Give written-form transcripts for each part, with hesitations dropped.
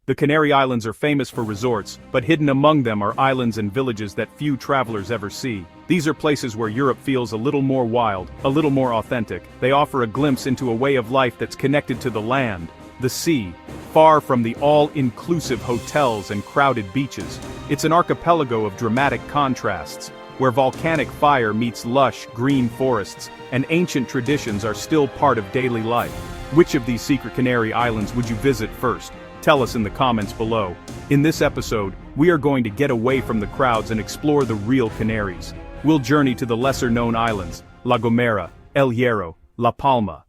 The Canary Islands are famous for resorts, but hidden among them are islands and villages that few travelers ever see. These are places where Europe feels a little more wild, a little more authentic. They offer a glimpse into a way of life that's connected to the land, the sea, far from the all-inclusive hotels and crowded beaches. It's an archipelago of dramatic contrasts, where volcanic fire meets lush, green forests, and ancient traditions are still part of daily life. Which of these secret Canary Islands would you visit first? Tell us in the comments below. In this episode, we are going to get away from the crowds and explore the real Canaries. We'll journey to the lesser-known islands, La Gomera, El Hierro, La Palma.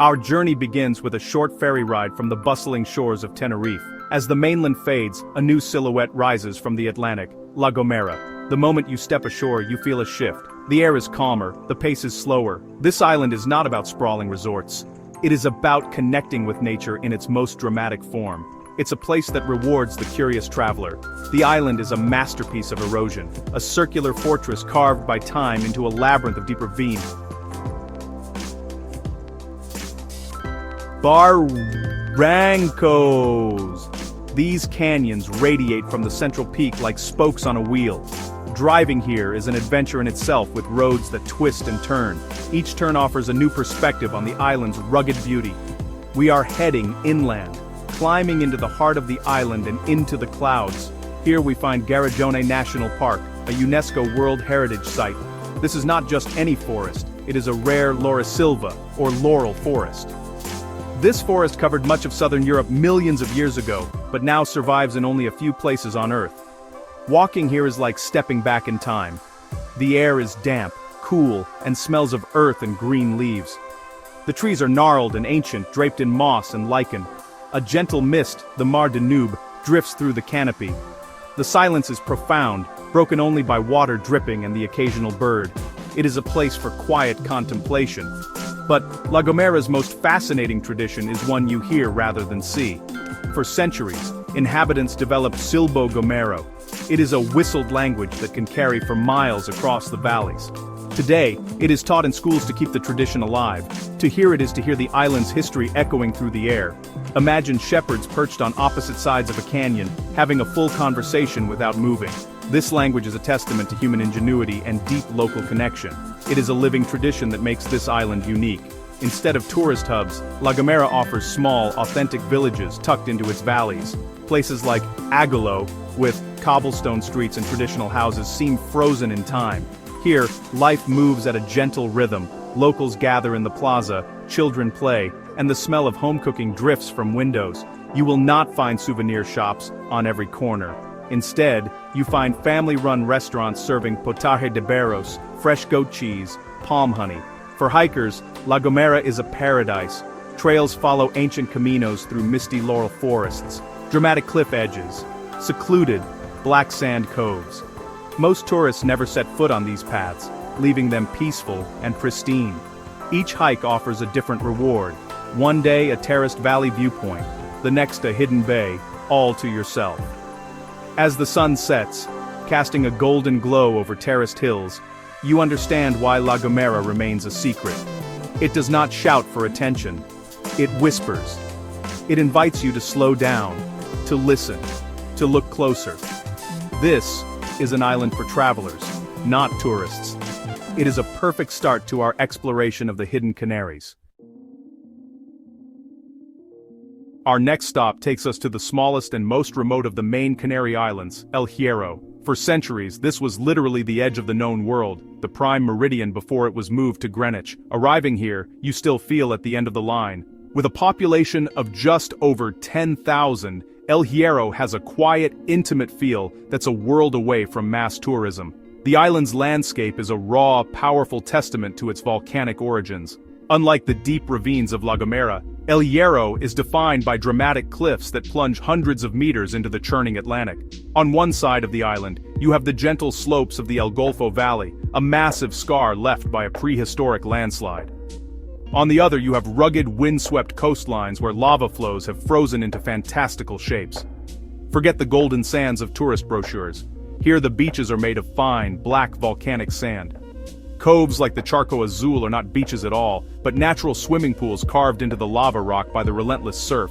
Our journey begins with a short ferry ride from the bustling shores of Tenerife. As the mainland fades, a new silhouette rises from the Atlantic, La Gomera. The moment you step ashore, you feel a shift. The air is calmer, the pace is slower. This island is not about sprawling resorts. It is about connecting with nature in its most dramatic form. It's a place that rewards the curious traveler. The island is a masterpiece of erosion, a circular fortress carved by time into a labyrinth of deep ravines. Barrancos! These canyons radiate from the central peak like spokes on a wheel. Driving here is an adventure in itself with roads that twist and turn. Each turn offers a new perspective on the island's rugged beauty. We are heading inland, climbing into the heart of the island and into the clouds. Here we find Garajone National Park, a UNESCO World Heritage Site. This is not just any forest, it is a rare Laurisilva, or laurel forest. This forest covered much of southern Europe millions of years ago, but now survives in only a few places on Earth. Walking here is like stepping back in time. The air is damp, cool, and smells of earth and green leaves. The trees are gnarled and ancient, draped in moss and lichen. A gentle mist, the Mar de Nube, drifts through the canopy. The silence is profound, broken only by water dripping and the occasional bird. It is a place for quiet contemplation. But La Gomera's most fascinating tradition is one you hear rather than see. For centuries, inhabitants developed Silbo Gomero. It is a whistled language that can carry for miles across the valleys. Today, it is taught in schools to keep the tradition alive. To hear it is to hear the island's history echoing through the air. Imagine shepherds perched on opposite sides of a canyon, having a full conversation without moving. This language is a testament to human ingenuity and deep local connection. It is a living tradition that makes this island unique. Instead of tourist hubs, La Gomera offers small, authentic villages tucked into its valleys. Places like Agulo, with cobblestone streets and traditional houses, seem frozen in time. Here, life moves at a gentle rhythm. Locals gather in the plaza, children play, and the smell of home cooking drifts from windows. You will not find souvenir shops on every corner. Instead, you find family-run restaurants serving potaje de berros, fresh goat cheese, palm honey. For hikers, La Gomera is a paradise. Trails follow ancient caminos through misty laurel forests, dramatic cliff edges, secluded, black sand coves. Most tourists never set foot on these paths, leaving them peaceful and pristine. Each hike offers a different reward. One day a terraced valley viewpoint, the next a hidden bay, all to yourself. As the sun sets, casting a golden glow over terraced hills, you understand why La Gomera remains a secret. It does not shout for attention. It whispers. It invites you to slow down, to listen, to look closer. This is an island for travelers, not tourists. It is a perfect start to our exploration of the hidden Canaries. Our next stop takes us to the smallest and most remote of the main Canary Islands, El Hierro. For centuries, this was literally the edge of the known world, the prime meridian before it was moved to Greenwich. Arriving here, you still feel at the end of the line. With a population of just over 10,000, El Hierro has a quiet, intimate feel that's a world away from mass tourism. The island's landscape is a raw, powerful testament to its volcanic origins. Unlike the deep ravines of La Gomera, El Hierro is defined by dramatic cliffs that plunge hundreds of meters into the churning Atlantic. On one side of the island, you have the gentle slopes of the El Golfo Valley, a massive scar left by a prehistoric landslide. On the other, you have rugged, windswept coastlines where lava flows have frozen into fantastical shapes. Forget the golden sands of tourist brochures. Here the beaches are made of fine, black volcanic sand. Coves like the Charco Azul are not beaches at all, but natural swimming pools carved into the lava rock by the relentless surf.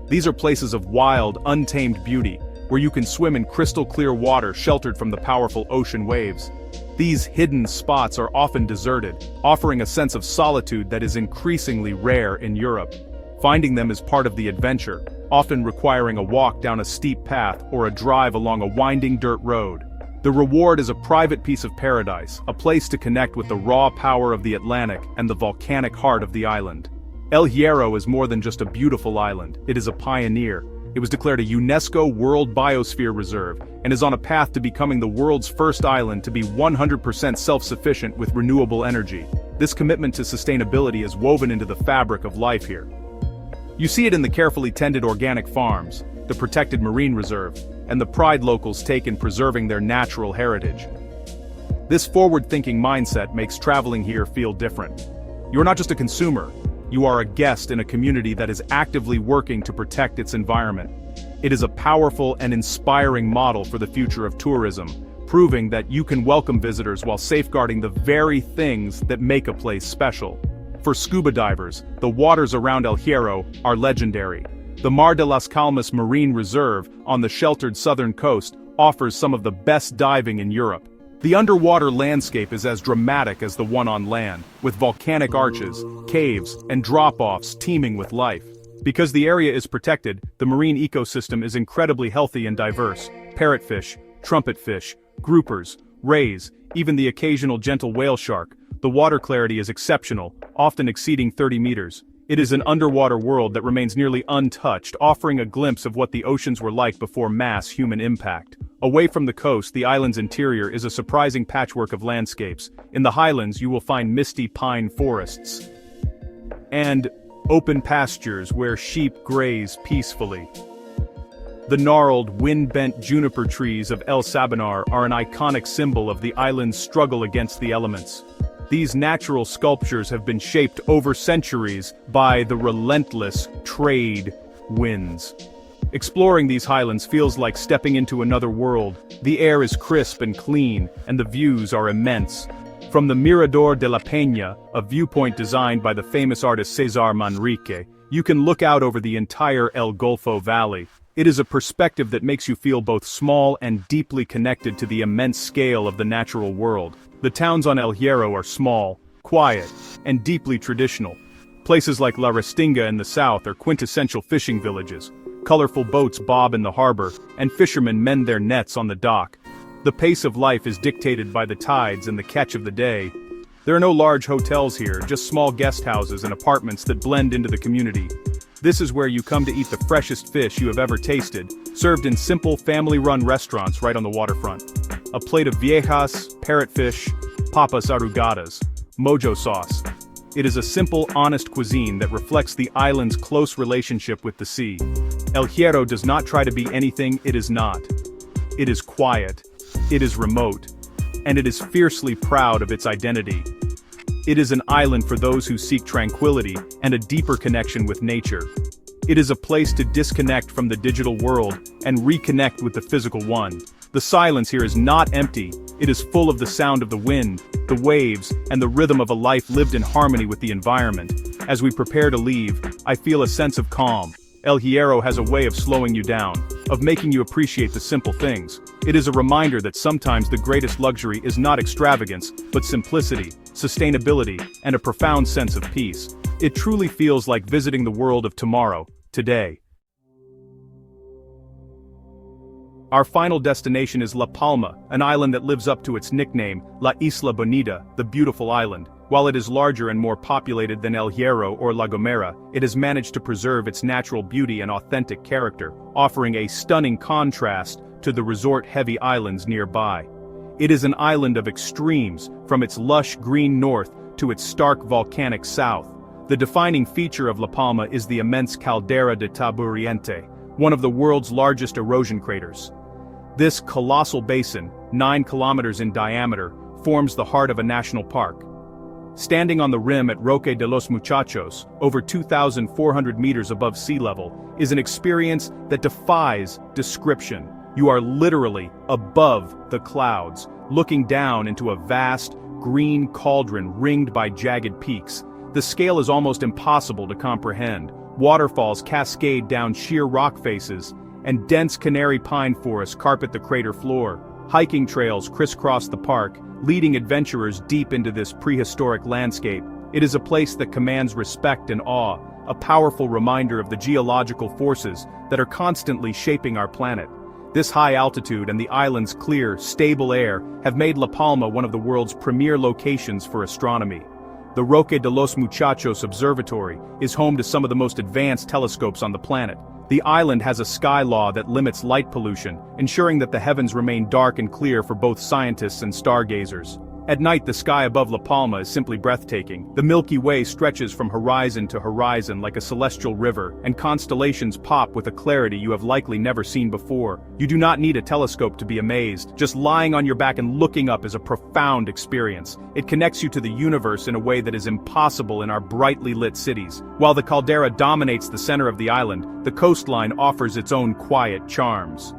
These are places of wild, untamed beauty, where you can swim in crystal-clear water sheltered from the powerful ocean waves. These hidden spots are often deserted, offering a sense of solitude that is increasingly rare in Europe. Finding them is part of the adventure, often requiring a walk down a steep path or a drive along a winding dirt road. The reward is a private piece of paradise, a place to connect with the raw power of the Atlantic and the volcanic heart of the island. El Hierro is more than just a beautiful island, it is a pioneer. It was declared a UNESCO World Biosphere Reserve and is on a path to becoming the world's first island to be 100% self-sufficient with renewable energy. This commitment to sustainability is woven into the fabric of life here. You see it in the carefully tended organic farms, the protected marine reserve, and the pride locals take in preserving their natural heritage. This forward-thinking mindset makes traveling here feel different. You're not just a consumer, you are a guest in a community that is actively working to protect its environment. It is a powerful and inspiring model for the future of tourism, proving that you can welcome visitors while safeguarding the very things that make a place special. For scuba divers, the waters around El Hierro are legendary. The Mar de las Calmas Marine Reserve on the sheltered southern coast offers some of the best diving in Europe. The underwater landscape is as dramatic as the one on land, with volcanic arches, caves, and drop-offs teeming with life. Because the area is protected, the marine ecosystem is incredibly healthy and diverse. Parrotfish, trumpetfish, groupers, rays, even the occasional gentle whale shark. The water clarity is exceptional, often exceeding 30 meters. It is an underwater world that remains nearly untouched, offering a glimpse of what the oceans were like before mass human impact. Away from the coast, the island's interior is a surprising patchwork of landscapes. In the highlands, you will find misty pine forests and open pastures where sheep graze peacefully. The gnarled, wind-bent juniper trees of El Sabinar are an iconic symbol of the island's struggle against the elements. These natural sculptures have been shaped over centuries by the relentless trade winds. Exploring these highlands feels like stepping into another world. The air is crisp and clean, and the views are immense. From the Mirador de la Peña, a viewpoint designed by the famous artist César Manrique, you can look out over the entire El Golfo Valley. It is a perspective that makes you feel both small and deeply connected to the immense scale of the natural world. The towns on El Hierro are small, quiet, and deeply traditional. Places like La Restinga in the south are quintessential fishing villages. Colorful boats bob in the harbor, and fishermen mend their nets on the dock. The pace of life is dictated by the tides and the catch of the day. There are no large hotels here, just small guest houses and apartments that blend into the community. This is where you come to eat the freshest fish you have ever tasted, served in simple family-run restaurants right on the waterfront. A plate of viejas, parrotfish, papas arrugadas, mojo sauce. It is a simple, honest cuisine that reflects the island's close relationship with the sea. El Hierro does not try to be anything it is not. It is quiet, it is remote, and it is fiercely proud of its identity. It is an island for those who seek tranquility and a deeper connection with nature. It is a place to disconnect from the digital world and reconnect with the physical one. The silence here is not empty, it is full of the sound of the wind, the waves, and the rhythm of a life lived in harmony with the environment. As we prepare to leave, I feel a sense of calm. El Hierro has a way of slowing you down, of making you appreciate the simple things. It is a reminder that sometimes the greatest luxury is not extravagance, but simplicity, sustainability, and a profound sense of peace. It truly feels like visiting the world of tomorrow, today. Our final destination is La Palma, an island that lives up to its nickname, La Isla Bonita, the beautiful island. While it is larger and more populated than El Hierro or La Gomera, it has managed to preserve its natural beauty and authentic character, offering a stunning contrast to the resort-heavy islands nearby. It is an island of extremes, from its lush green north to its stark volcanic south. The defining feature of La Palma is the immense Caldera de Taburiente, one of the world's largest erosion craters. This colossal basin, 9 kilometers in diameter, forms the heart of a national park. Standing on the rim at Roque de los Muchachos, over 2,400 meters above sea level, is an experience that defies description. You are literally above the clouds, looking down into a vast, green cauldron ringed by jagged peaks. The scale is almost impossible to comprehend. Waterfalls cascade down sheer rock faces, and dense canary pine forests carpet the crater floor. Hiking trails crisscross the park, leading adventurers deep into this prehistoric landscape. It is a place that commands respect and awe, a powerful reminder of the geological forces that are constantly shaping our planet. This high altitude and the island's clear, stable air have made La Palma one of the world's premier locations for astronomy. The Roque de los Muchachos Observatory is home to some of the most advanced telescopes on the planet. The island has a sky law that limits light pollution, ensuring that the heavens remain dark and clear for both scientists and stargazers. At night, the sky above La Palma is simply breathtaking. The Milky Way stretches from horizon to horizon like a celestial river, and constellations pop with a clarity you have likely never seen before. You do not need a telescope to be amazed. Just lying on your back and looking up is a profound experience. It connects you to the universe in a way that is impossible in our brightly lit cities. While the caldera dominates the center of the island, the coastline offers its own quiet charms.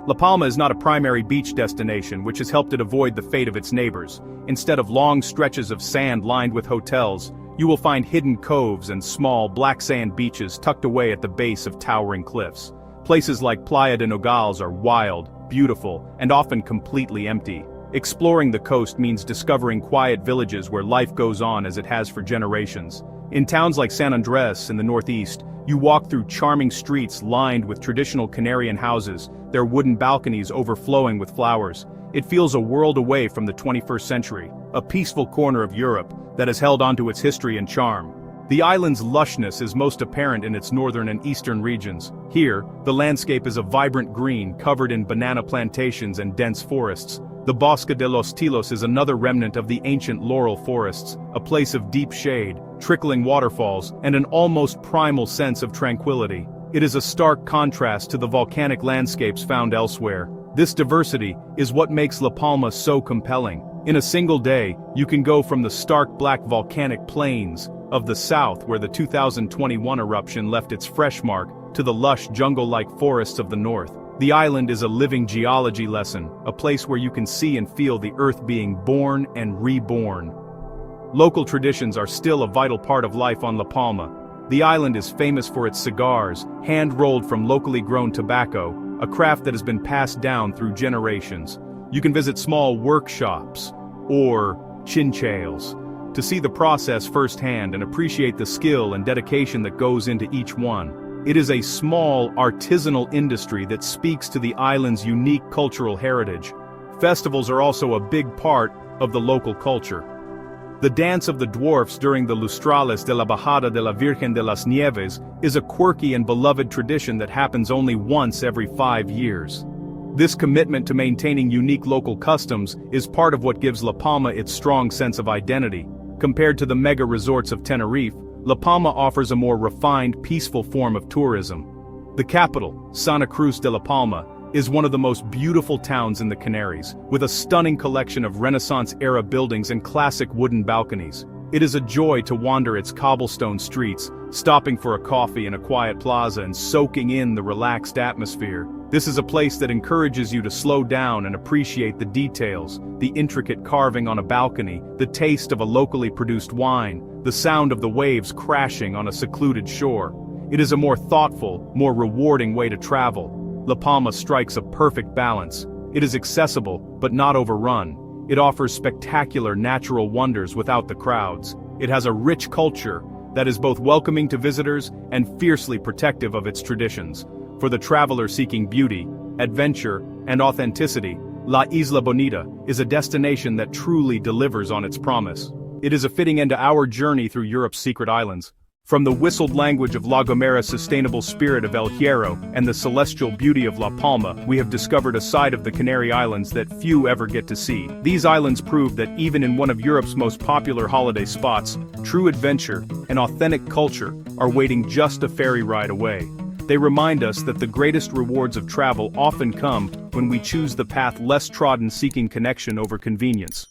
La Palma is not a primary beach destination, which has helped it avoid the fate of its neighbors. Instead of long stretches of sand lined with hotels, you will find hidden coves and small, black sand beaches tucked away at the base of towering cliffs. Places like Playa de Nogales are wild, beautiful, and often completely empty. Exploring the coast means discovering quiet villages where life goes on as it has for generations. In towns like San Andres in the northeast, you walk through charming streets lined with traditional Canarian houses, their wooden balconies overflowing with flowers. It feels a world away from the 21st century, a peaceful corner of Europe that has held onto its history and charm. The island's lushness is most apparent in its northern and eastern regions. Here, the landscape is a vibrant green covered in banana plantations and dense forests. The Bosque de los Tilos is another remnant of the ancient laurel forests, a place of deep shade, trickling waterfalls, and an almost primal sense of tranquility. It is a stark contrast to the volcanic landscapes found elsewhere. This diversity is what makes La Palma so compelling. In a single day, you can go from the stark black volcanic plains of the south where the 2021 eruption left its fresh mark, to the lush jungle-like forests of the north. The island is a living geology lesson, a place where you can see and feel the earth being born and reborn. Local traditions are still a vital part of life on La Palma. The island is famous for its cigars, hand-rolled from locally grown tobacco, a craft that has been passed down through generations. You can visit small workshops, or chinchales, to see the process firsthand and appreciate the skill and dedication that goes into each one. It is a small, artisanal industry that speaks to the island's unique cultural heritage. Festivals are also a big part of the local culture. The dance of the dwarfs during the Lustrales de la Bajada de la Virgen de las Nieves is a quirky and beloved tradition that happens only once every 5 years. This commitment to maintaining unique local customs is part of what gives La Palma its strong sense of identity. Compared to the mega resorts of Tenerife, La Palma offers a more refined, peaceful form of tourism. The capital, Santa Cruz de la Palma, is one of the most beautiful towns in the Canaries, with a stunning collection of Renaissance-era buildings and classic wooden balconies. It is a joy to wander its cobblestone streets, stopping for a coffee in a quiet plaza and soaking in the relaxed atmosphere. This is a place that encourages you to slow down and appreciate the details, the intricate carving on a balcony, the taste of a locally produced wine, the sound of the waves crashing on a secluded shore. It is a more thoughtful, more rewarding way to travel. La Palma strikes a perfect balance. It is accessible, but not overrun. It offers spectacular natural wonders without the crowds. It has a rich culture that is both welcoming to visitors and fiercely protective of its traditions. For the traveler seeking beauty, adventure, and authenticity, La Isla Bonita is a destination that truly delivers on its promise. It is a fitting end to our journey through Europe's secret islands. From the whistled language of La Gomera's sustainable spirit of El Hierro and the celestial beauty of La Palma, we have discovered a side of the Canary Islands that few ever get to see. These islands prove that even in one of Europe's most popular holiday spots, true adventure and authentic culture are waiting just a ferry ride away. They remind us that the greatest rewards of travel often come when we choose the path less trodden, seeking connection over convenience.